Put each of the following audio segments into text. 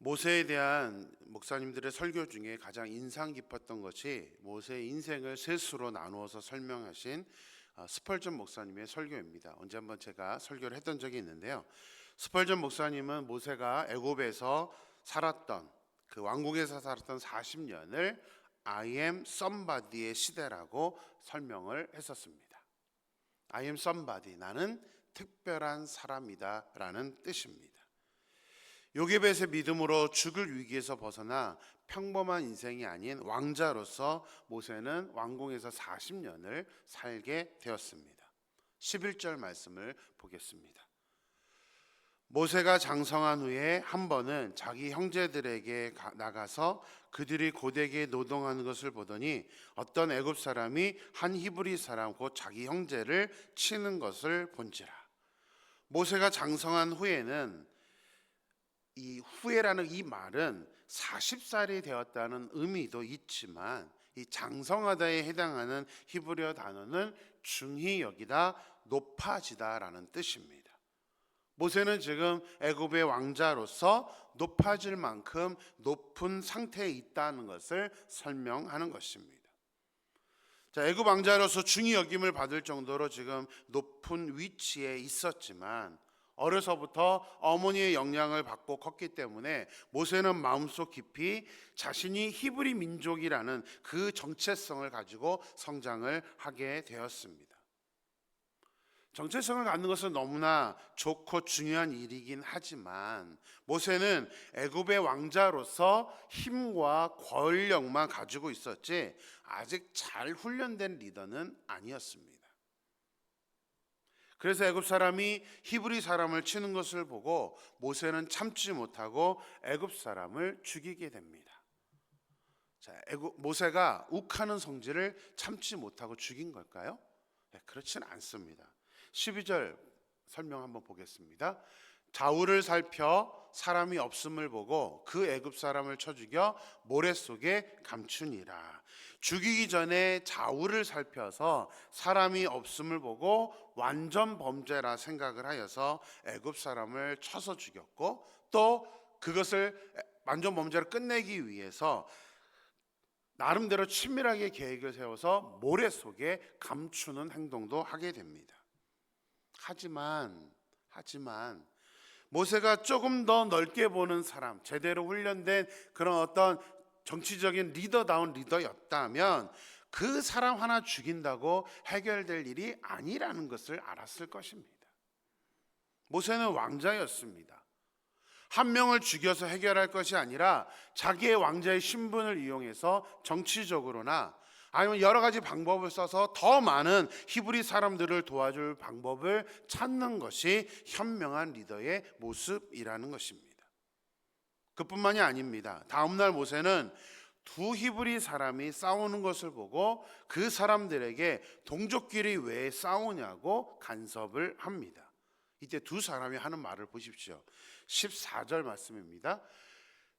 모세에 대한 목사님들의 설교 중에 가장 인상 깊었던 것이 모세의 인생을 셋으로 나누어서 설명하신 스펄전 목사님의 설교입니다. 언제 한번 제가 설교를 했던 적이 있는데요. 스펄전 목사님은 모세가 애굽에서 살았던 그 왕국에서 살았던 40년을 I am somebody의 시대라고 설명을 했었습니다. I am somebody, 나는 특별한 사람이다 라는 뜻입니다. 요게벳의 믿음으로 죽을 위기에서 벗어나 평범한 인생이 아닌 왕자로서 모세는 왕궁에서 40년을 살게 되었습니다. 11절 말씀을 보겠습니다. 모세가 장성한 후에 한 번은 자기 형제들에게 나가서 그들이 고되게 노동하는 것을 보더니 어떤 애굽 사람이 한 히브리 사람 곧 자기 형제를 치는 것을 본지라. 모세가 장성한 후에는 이 후에라는 이 말은 40살이 되었다는 의미도 있지만 이 장성하다에 해당하는 히브리어 단어는 중히 여기다, 높아지다라는 뜻입니다. 모세는 지금 애굽의 왕자로서 높아질 만큼 높은 상태에 있다는 것을 설명하는 것입니다. 자, 애굽 왕자로서 중히 여김을 받을 정도로 지금 높은 위치에 있었지만 어려서부터 어머니의 영향을 받고 컸기 때문에 모세는 마음속 깊이 자신이 히브리 민족이라는 그 정체성을 가지고 성장을 하게 되었습니다. 정체성을 갖는 것은 너무나 좋고 중요한 일이긴 하지만 모세는 애굽의 왕자로서 힘과 권력만 가지고 있었지 아직 잘 훈련된 리더는 아니었습니다. 그래서 애굽 사람이 히브리 사람을 치는 것을 보고 모세는 참지 못하고 애굽 사람을 죽이게 됩니다. 자, 모세가 욱하는 성질을 참지 못하고 죽인 걸까요? 네, 그렇지는 않습니다. 12절 설명 한번 보겠습니다. 좌우를 살펴 사람이 없음을 보고 그 애굽 사람을 쳐 죽여 모래 속에 감추니라. 죽이기 전에 좌우를 살펴서 사람이 없음을 보고 완전 범죄라 생각을 하여서 애굽 사람을 쳐서 죽였고 또 그것을 완전 범죄를 끝내기 위해서 나름대로 친밀하게 계획을 세워서 모래 속에 감추는 행동도 하게 됩니다. 하지만 모세가 조금 더 넓게 보는 사람, 제대로 훈련된 그런 어떤 정치적인 리더다운 리더였다면 그 사람 하나 죽인다고 해결될 일이 아니라는 것을 알았을 것입니다. 모세는 왕자였습니다. 한 명을 죽여서 해결할 것이 아니라 자기의 왕자의 신분을 이용해서 정치적으로나 아니면 여러 가지 방법을 써서 더 많은 히브리 사람들을 도와줄 방법을 찾는 것이 현명한 리더의 모습이라는 것입니다. 그뿐만이 아닙니다. 다음날 모세는 두 히브리 사람이 싸우는 것을 보고 그 사람들에게 동족끼리 왜 싸우냐고 간섭을 합니다. 이때 두 사람이 하는 말을 보십시오. 14절 말씀입니다.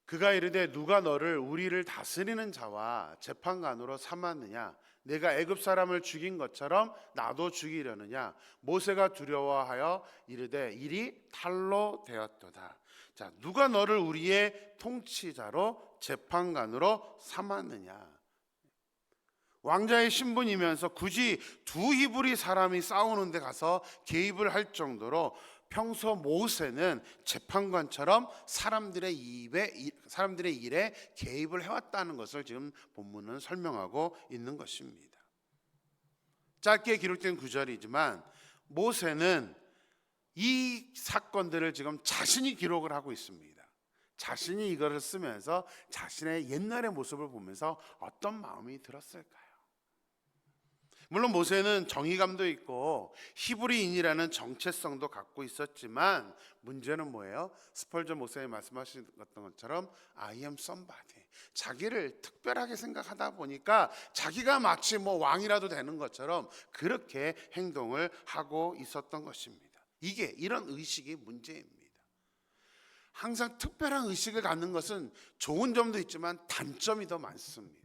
그가 이르되 누가 너를 우리를 다스리는 자와 재판관으로 삼았느냐? 내가 애굽 사람을 죽인 것처럼 나도 죽이려느냐? 모세가 두려워하여 이르되 일이 탈로 되었도다. 자, 누가 너를 우리의 통치자로 재판관으로 삼았느냐? 왕자의 신분이면서 굳이 두 히브리 사람이 싸우는 데 가서 개입을 할 정도로 평소 모세는 재판관처럼 사람들의 일에 개입을 해왔다는 것을 지금 본문은 설명하고 있는 것입니다. 짧게 기록된 구절이지만 모세는 이 사건들을 지금 자신이 기록을 하고 있습니다. 자신이 이거를 쓰면서 자신의 옛날의 모습을 보면서 어떤 마음이 들었을까요? 물론 모세는 정의감도 있고 히브리인이라는 정체성도 갖고 있었지만 문제는 뭐예요? 스펄전 목사님이 말씀하셨던 것처럼 I am somebody, 자기를 특별하게 생각하다 보니까 자기가 마치 왕이라도 되는 것처럼 그렇게 행동을 하고 있었던 것입니다. 이런 의식이 문제입니다. 항상 특별한 의식을 갖는 것은 좋은 점도 있지만 단점이 더 많습니다.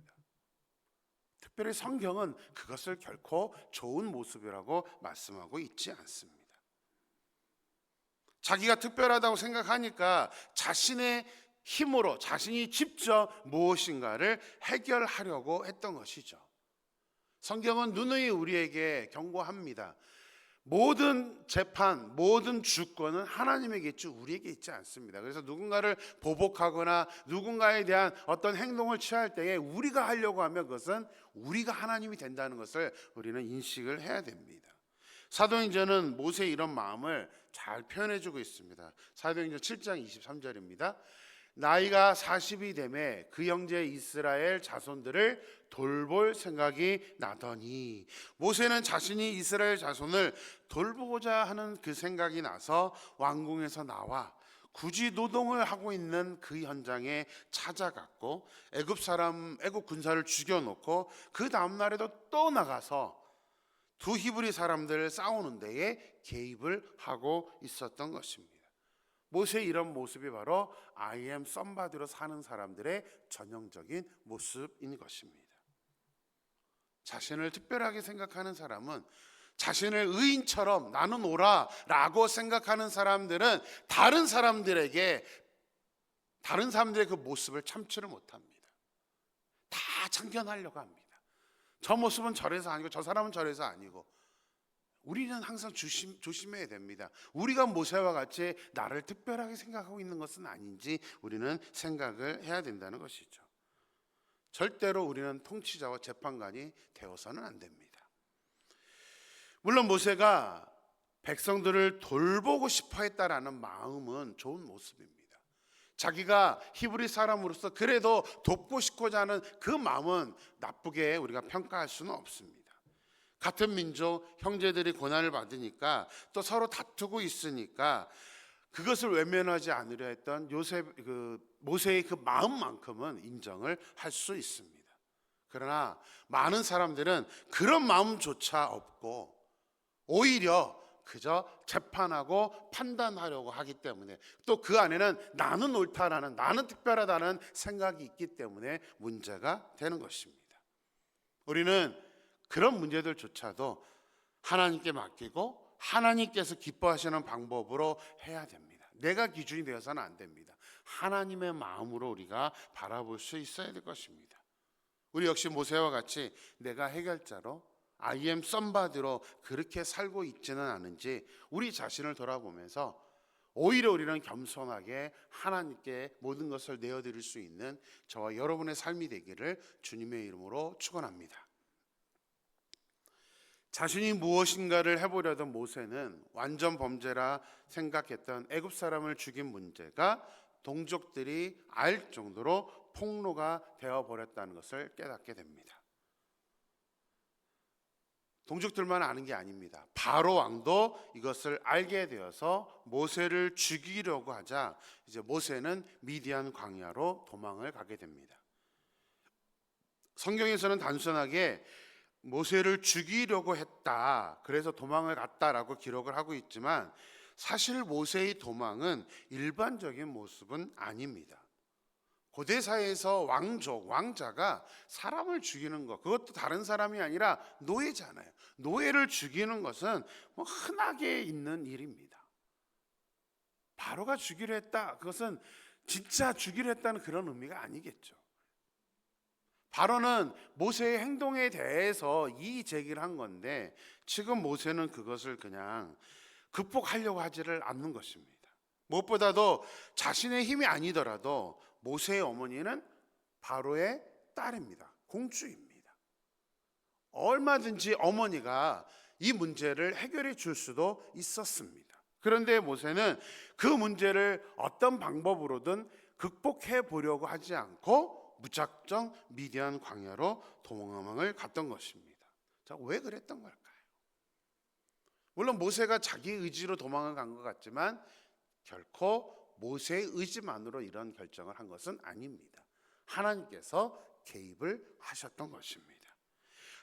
특별히 성경은 그것을 결코 좋은 모습이라고 말씀하고 있지 않습니다. 자기가 특별하다고 생각하니까 자신의 힘으로 자신이 직접 무엇인가를 해결하려고 했던 것이죠. 성경은 누누이 우리에게 경고합니다. 모든 재판, 모든 주권은 하나님에게 있지 우리에게 있지 않습니다. 그래서 누군가를 보복하거나 누군가에 대한 어떤 행동을 취할 때에 우리가 하려고 하면 그것은 우리가 하나님이 된다는 것을 우리는 인식을 해야 됩니다. 사도행전은 모세의 이런 마음을 잘 표현해주고 있습니다. 사도행전 7장 23절입니다. 나이가 40이 되매 그 형제 이스라엘 자손들을 돌볼 생각이 나더니, 모세는 자신이 이스라엘 자손을 돌보고자 하는 그 생각이 나서 왕궁에서 나와 굳이 노동을 하고 있는 그 현장에 찾아갔고 애굽 군사를 죽여놓고 그 다음 날에도 또 나가서 두 히브리 사람들 싸우는 데에 개입을 하고 있었던 것입니다. 모세의 이런 모습이 바로 I am somebody로 사는 사람들의 전형적인 모습인 것입니다. 자신을 특별하게 생각하는 사람은, 자신을 의인처럼 나는 옳아 라고 생각하는 사람들은 다른 사람들의 그 모습을 참지를 못합니다. 다 참견하려고 합니다. 저 모습은 저래서 아니고 저 사람은 저래서 아니고. 우리는 항상 조심해야 됩니다. 우리가 모세와 같이 나를 특별하게 생각하고 있는 것은 아닌지 우리는 생각을 해야 된다는 것이죠. 절대로 우리는 통치자와 재판관이 되어서는 안 됩니다. 물론 모세가 백성들을 돌보고 싶어 했다라는 마음은 좋은 모습입니다. 자기가 히브리 사람으로서 그래도 돕고 싶고자 하는 그 마음은 나쁘게 우리가 평가할 수는 없습니다. 같은 민족 형제들이 고난을 받으니까 또 서로 다투고 있으니까 그것을 외면하지 않으려 했던 모세의 그 마음만큼은 인정을 할 수 있습니다. 그러나 많은 사람들은 그런 마음조차 없고 오히려 그저 재판하고 판단하려고 하기 때문에, 또 그 안에는 나는 옳다라는, 나는 특별하다는 생각이 있기 때문에 문제가 되는 것입니다. 우리는 그런 문제들조차도 하나님께 맡기고 하나님께서 기뻐하시는 방법으로 해야 됩니다. 내가 기준이 되어서는 안 됩니다. 하나님의 마음으로 우리가 바라볼 수 있어야 될 것입니다. 우리 역시 모세와 같이 내가 해결자로 I am somebody로 그렇게 살고 있지는 않은지 우리 자신을 돌아보면서 오히려 우리는 겸손하게 하나님께 모든 것을 내어드릴 수 있는 저와 여러분의 삶이 되기를 주님의 이름으로 축원합니다. 자신이 무엇인가를 해보려던 모세는 완전 범죄라 생각했던 애굽 사람을 죽인 문제가 동족들이 알 정도로 폭로가 되어버렸다는 것을 깨닫게 됩니다. 동족들만 아는 게 아닙니다. 바로 왕도 이것을 알게 되어서 모세를 죽이려고 하자 이제 모세는 미디안 광야로 도망을 가게 됩니다. 성경에서는 단순하게 모세를 죽이려고 했다, 그래서 도망을 갔다라고 기록을 하고 있지만 사실 모세의 도망은 일반적인 모습은 아닙니다. 고대 사회에서 왕자가 사람을 죽이는 것, 그것도 다른 사람이 아니라 노예잖아요. 노예를 죽이는 것은 뭐 흔하게 있는 일입니다. 바로가 죽이려 했다, 그것은 진짜 죽이려 했다는 그런 의미가 아니겠죠. 바로는 모세의 행동에 대해서 이의 제기를 한 건데 지금 모세는 그것을 그냥 극복하려고 하지를 않는 것입니다. 무엇보다도 자신의 힘이 아니더라도 모세의 어머니는 바로의 딸입니다. 공주입니다. 얼마든지 어머니가 이 문제를 해결해 줄 수도 있었습니다. 그런데 모세는 그 문제를 어떤 방법으로든 극복해 보려고 하지 않고 무작정 미디안 광야로 도망을 갔던 것입니다. 자, 왜 그랬던 걸까요? 물론 모세가 자기 의지로 도망을 간 것 같지만 결코 모세의 의지만으로 이런 결정을 한 것은 아닙니다. 하나님께서 개입을 하셨던 것입니다.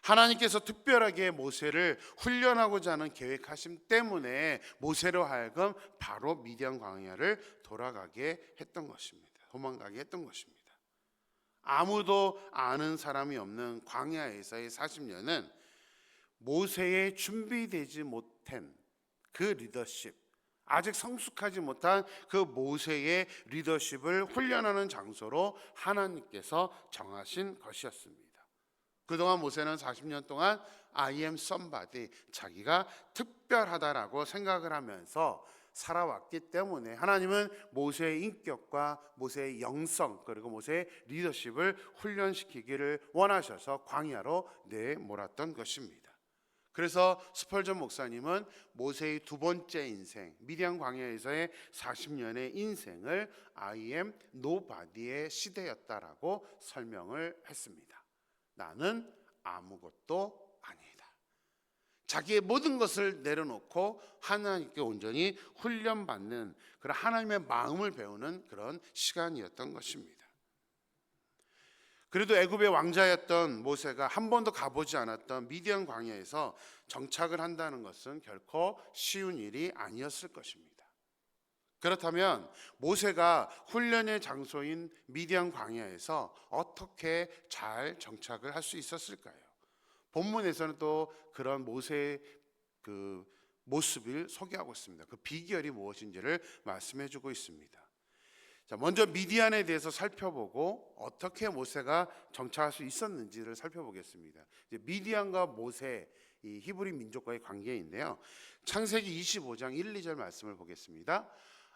하나님께서 특별하게 모세를 훈련하고자 하는 계획하심 때문에 모세로 하여금 바로 미디안 광야를 도망가게 했던 것입니다. 아무도 아는 사람이 없는 광야에서의 40년은 모세의 준비되지 못한 그 리더십, 아직 성숙하지 못한 그 모세의 리더십을 훈련하는 장소로 하나님께서 정하신 것이었습니다. 그동안 모세는 40년 동안 I am somebody, 자기가 특별하다라고 생각을 하면서 살아왔기 때문에 하나님은 모세의 인격과 모세의 영성 그리고 모세의 리더십을 훈련시키기를 원하셔서 광야로 내몰았던 것입니다. 그래서 스펄전 목사님은 모세의 두 번째 인생, 미디안 광야에서의 40년의 인생을 I am nobody의 시대였다라고 설명을 했습니다. 나는 아무것도 아니다. 자기의 모든 것을 내려놓고 하나님께 온전히 훈련받는 그런 하나님의 마음을 배우는 그런 시간이었던 것입니다. 그래도 애굽의 왕자였던 모세가 한 번도 가보지 않았던 미디안 광야에서 정착을 한다는 것은 결코 쉬운 일이 아니었을 것입니다. 그렇다면 모세가 훈련의 장소인 미디안 광야에서 어떻게 잘 정착을 할 수 있었을까요? 본문에서는 또 그런 모세의 그 모습을 소개하고 있습니다. 그 비결이 무엇인지를 말씀해 주고 있습니다. 자, 먼저 미디안에 대해서 살펴보고 어떻게 모세가 정착할 수 있었는지를 살펴보겠습니다. 이제 미디안과 모세, 이 히브리 민족과의 관계인데요. 창세기 25장 1, 2절 말씀을 보겠습니다.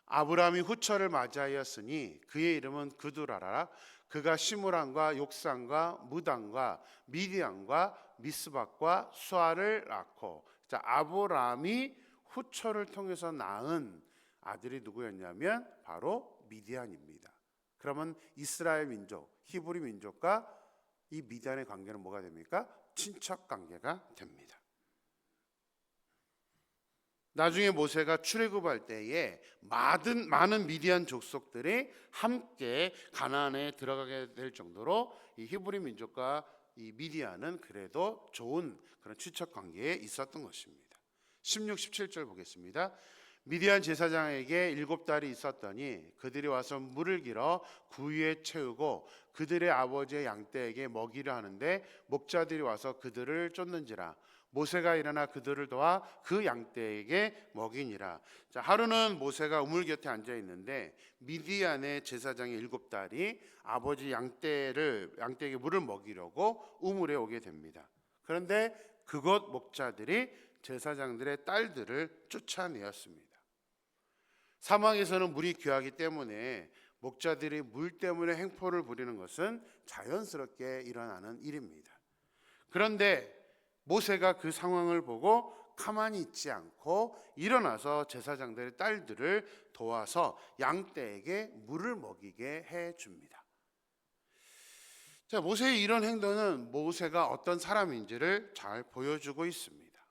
아브라함이 후처를 맞이하였으니 그의 이름은 그두라라. 그가 시므랑과 욕산과 무당과 미디안과 미스박과 수아를 낳고, 자, 아브라함이 후처를 통해서 낳은 아들이 누구였냐면 바로 미디안입니다. 그러면 이스라엘 민족, 히브리 민족과 이 미디안의 관계는 뭐가 됩니까? 친척 관계가 됩니다. 나중에 모세가 출애굽할 때에 많은 미디안 족속들이 함께 가나안에 들어가게 될 정도로 이 히브리 민족과 이 미디안은 그래도 좋은 그런 친척 관계에 있었던 것입니다. 16, 17절 보겠습니다. 미디안 제사장에게 7달이 있었더니 그들이 와서 물을 길어 구유에 채우고 그들의 아버지의 양떼에게 먹이려 하는데 목자들이 와서 그들을 쫓는지라. 모세가 일어나 그들을 도와 그 양떼에게 먹이니라. 자, 하루는 모세가 우물 곁에 앉아 있는데 미디안의 제사장의 7딸이 아버지 양떼에게 물을 먹이려고 우물에 오게 됩니다. 그런데 그곳 목자들이 제사장들의 딸들을 쫓아내었습니다. 사막에서는 물이 귀하기 때문에 목자들이 물 때문에 횡포를 부리는 것은 자연스럽게 일어나는 일입니다. 그런데 모세가 그 상황을 보고 가만히 있지 않고 일어나서 제사장들의 딸들을 도와서 양떼에게 물을 먹이게 해줍니다. 자, 모세의 이런 행동은 모세가 어떤 사람인지를 잘 보여주고 있습니다.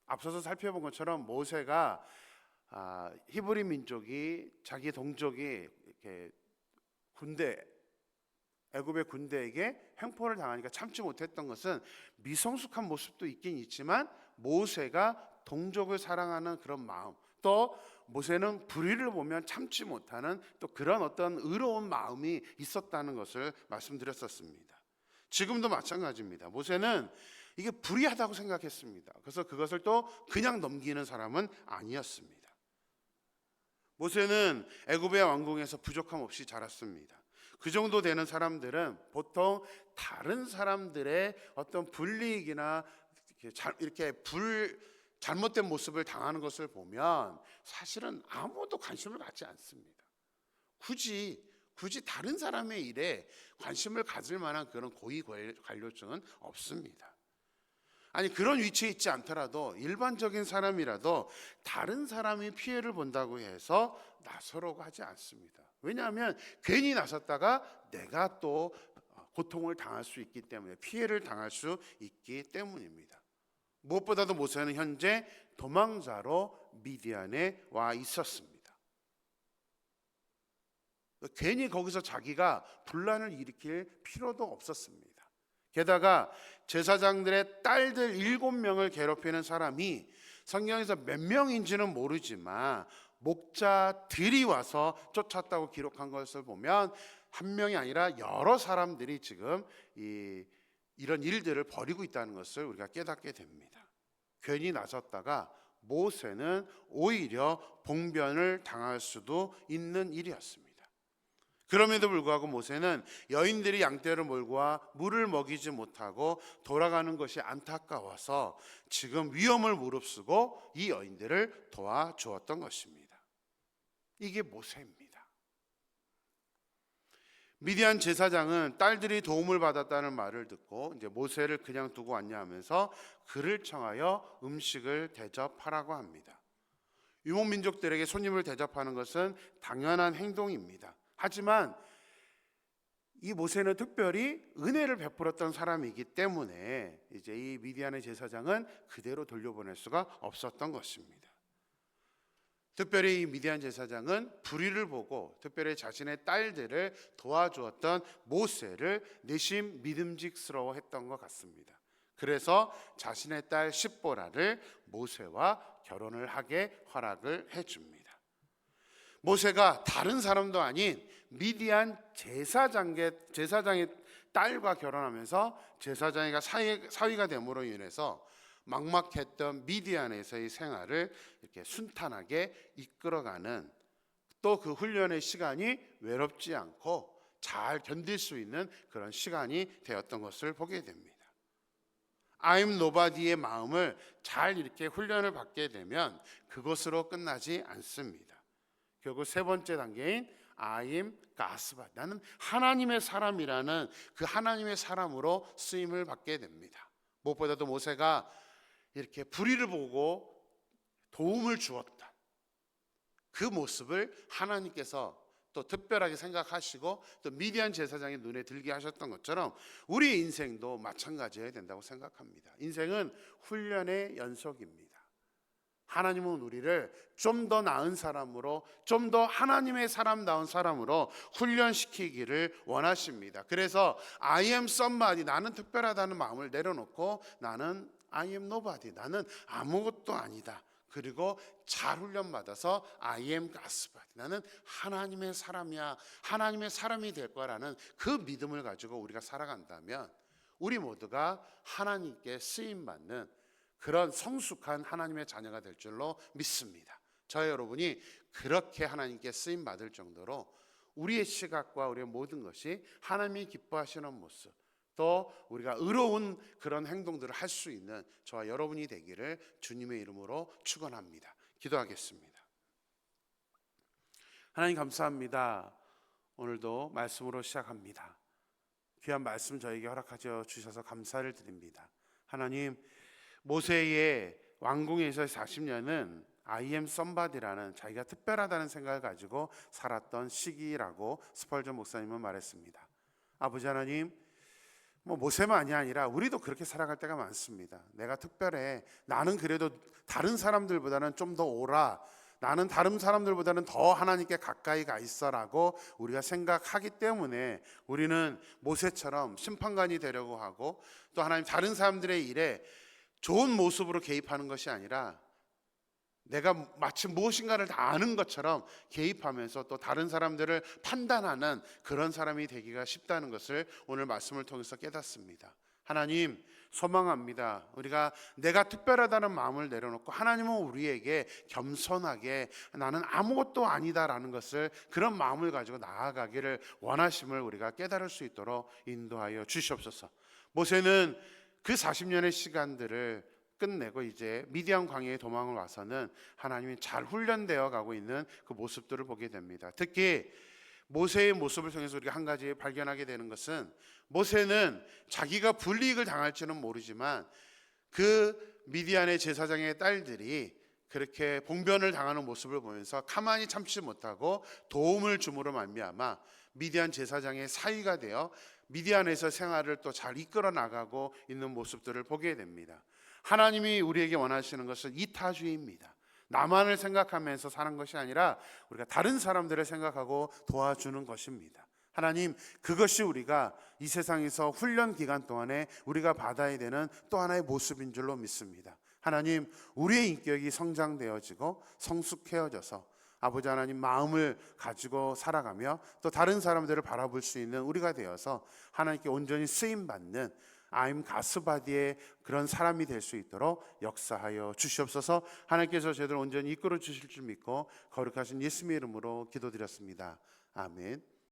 앞서서 살펴본 것처럼 모세가 히브리 민족이 자기 동족이 이렇게 애굽의 군대에게 횡포를 당하니까 참지 못했던 것은 미성숙한 모습도 있긴 있지만 모세가 동족을 사랑하는 그런 마음, 또 모세는 불의를 보면 참지 못하는 또 그런 어떤 의로운 마음이 있었다는 것을 말씀드렸었습니다. 지금도 마찬가지입니다. 모세는 이게 불의하다고 생각했습니다. 그래서 그것을 또 그냥 넘기는 사람은 아니었습니다. 모세는 애굽의 왕궁에서 부족함 없이 자랐습니다. 그 정도 되는 사람들은 보통 다른 사람들의 어떤 불이익이나 이렇게 잘못된 모습을 당하는 것을 보면 사실은 아무도 관심을 갖지 않습니다. 굳이 다른 사람의 일에 관심을 가질 만한 그런 고위 관료층은 없습니다. 아니, 그런 위치에 있지 않더라도 일반적인 사람이라도 다른 사람이 피해를 본다고 해서 나서려고 하지 않습니다. 왜냐하면 괜히 나섰다가 내가 또 고통을 당할 수 있기 때문에, 피해를 당할 수 있기 때문입니다. 무엇보다도 모세는 현재 도망자로 미디안에 와 있었습니다. 괜히 거기서 자기가 분란을 일으킬 필요도 없었습니다. 게다가 제사장들의 딸들 7명을 괴롭히는 사람이 성경에서 몇 명인지는 모르지만 목자들이 와서 쫓았다고 기록한 것을 보면 한 명이 아니라 여러 사람들이 지금 이런 일들을 벌이고 있다는 것을 우리가 깨닫게 됩니다. 괜히 나섰다가 모세는 오히려 봉변을 당할 수도 있는 일이었습니다. 그럼에도 불구하고 모세는 여인들이 양떼를 몰고 와 물을 먹이지 못하고 돌아가는 것이 안타까워서 지금 위험을 무릅쓰고 이 여인들을 도와주었던 것입니다. 이게 모세입니다. 미디안 제사장은 딸들이 도움을 받았다는 말을 듣고 이제 모세를 그냥 두고 왔냐 하면서 그를 청하여 음식을 대접하라고 합니다. 유목민족들에게 손님을 대접하는 것은 당연한 행동입니다. 하지만 이 모세는 특별히 은혜를 베풀었던 사람이기 때문에 이제 이 미디안의 제사장은 그대로 돌려보낼 수가 없었던 것입니다. 특별히 이 미디안 제사장은 불의를 보고 특별히 자신의 딸들을 도와주었던 모세를 내심 믿음직스러워했던 것 같습니다. 그래서 자신의 딸 십보라를 모세와 결혼을 하게 허락을 해줍니다. 모세가 다른 사람도 아닌 미디안 제사장의 딸과 결혼하면서 제사장이가 사위가 됨으로 인해서 막막했던 미디안에서의 생활을 이렇게 순탄하게 이끌어가는, 또 그 훈련의 시간이 외롭지 않고 잘 견딜 수 있는 그런 시간이 되었던 것을 보게 됩니다. I'm nobody의 마음을 잘 이렇게 훈련을 받게 되면 그것으로 끝나지 않습니다. 결국 세 번째 단계인 I'm God's, 나는 하나님의 사람이라는 그 하나님의 사람으로 쓰임을 받게 됩니다. 무엇보다도 모세가 이렇게 불의를 보고 도움을 주었다, 그 모습을 하나님께서 또 특별하게 생각하시고 또 미디안 제사장의 눈에 들게 하셨던 것처럼 우리의 인생도 마찬가지여야 된다고 생각합니다. 인생은 훈련의 연속입니다. 하나님은 우리를 좀 더 나은 사람으로, 좀 더 하나님의 사람다운 사람으로 훈련시키기를 원하십니다. 그래서 I am somebody, 나는 특별하다는 마음을 내려놓고 나는 I am nobody, 나는 아무것도 아니다. 그리고 잘 훈련받아서 I am God's body, 나는 하나님의 사람이야, 하나님의 사람이 될 거라는 그 믿음을 가지고 우리가 살아간다면 우리 모두가 하나님께 쓰임받는 그런 성숙한 하나님의 자녀가 될 줄로 믿습니다. 저희 여러분이 그렇게 하나님께 쓰임받을 정도로 우리의 시각과 우리의 모든 것이 하나님이 기뻐하시는 모습, 또 우리가 의로운 그런 행동들을 할 수 있는 저와 여러분이 되기를 주님의 이름으로 축원합니다. 기도하겠습니다. 하나님 감사합니다. 오늘도 말씀으로 시작합니다. 귀한 말씀 저에게 허락하여 주셔서 감사를 드립니다. 하나님, 모세의 왕궁에서 40년은 I am somebody라는 자기가 특별하다는 생각을 가지고 살았던 시기라고 스펄전 목사님은 말했습니다. 아버지 하나님, 모세만이 아니라 우리도 그렇게 살아갈 때가 많습니다. 내가 특별해, 나는 그래도 다른 사람들보다는 좀 더 오라, 나는 다른 사람들보다는 더 하나님께 가까이 가 있어라고 우리가 생각하기 때문에 우리는 모세처럼 심판관이 되려고 하고, 또 하나님 다른 사람들의 일에 좋은 모습으로 개입하는 것이 아니라 내가 마치 무엇인가를 다 아는 것처럼 개입하면서 또 다른 사람들을 판단하는 그런 사람이 되기가 쉽다는 것을 오늘 말씀을 통해서 깨닫습니다. 하나님, 소망합니다. 우리가 내가 특별하다는 마음을 내려놓고 하나님은 우리에게 겸손하게 나는 아무것도 아니다라는 것을, 그런 마음을 가지고 나아가기를 원하심을 우리가 깨달을 수 있도록 인도하여 주시옵소서. 모세는 그 40년의 시간들을 끝내고 이제 미디안 광야에 도망을 와서는 하나님이 잘 훈련되어 가고 있는 그 모습들을 보게 됩니다. 특히 모세의 모습을 통해서 우리가 한 가지 발견하게 되는 것은, 모세는 자기가 불이익을 당할지는 모르지만 그 미디안의 제사장의 딸들이 그렇게 봉변을 당하는 모습을 보면서 가만히 참지 못하고 도움을 줌으로 말미암아 미디안 제사장의 사위가 되어 미디안에서 생활을 또 잘 이끌어 나가고 있는 모습들을 보게 됩니다. 하나님이 우리에게 원하시는 것은 이타주의입니다. 나만을 생각하면서 사는 것이 아니라 우리가 다른 사람들을 생각하고 도와주는 것입니다. 하나님, 그것이 우리가 이 세상에서 훈련 기간 동안에 우리가 받아야 되는 또 하나의 모습인 줄로 믿습니다. 하나님, 우리의 인격이 성장되어지고 성숙해져서 아버지 하나님 마음을 가지고 살아가며 또 다른 사람들을 바라볼 수 있는 우리가 되어서 하나님께 온전히 쓰임받는 I'm 가스바디의 그런 사람이 될 수 있도록 역사하여 주시옵소서. 하나님께서 저희들 온전히 이끌어 주실 줄 믿고 거룩하신 예수님의 이름으로 기도드렸습니다. 아멘.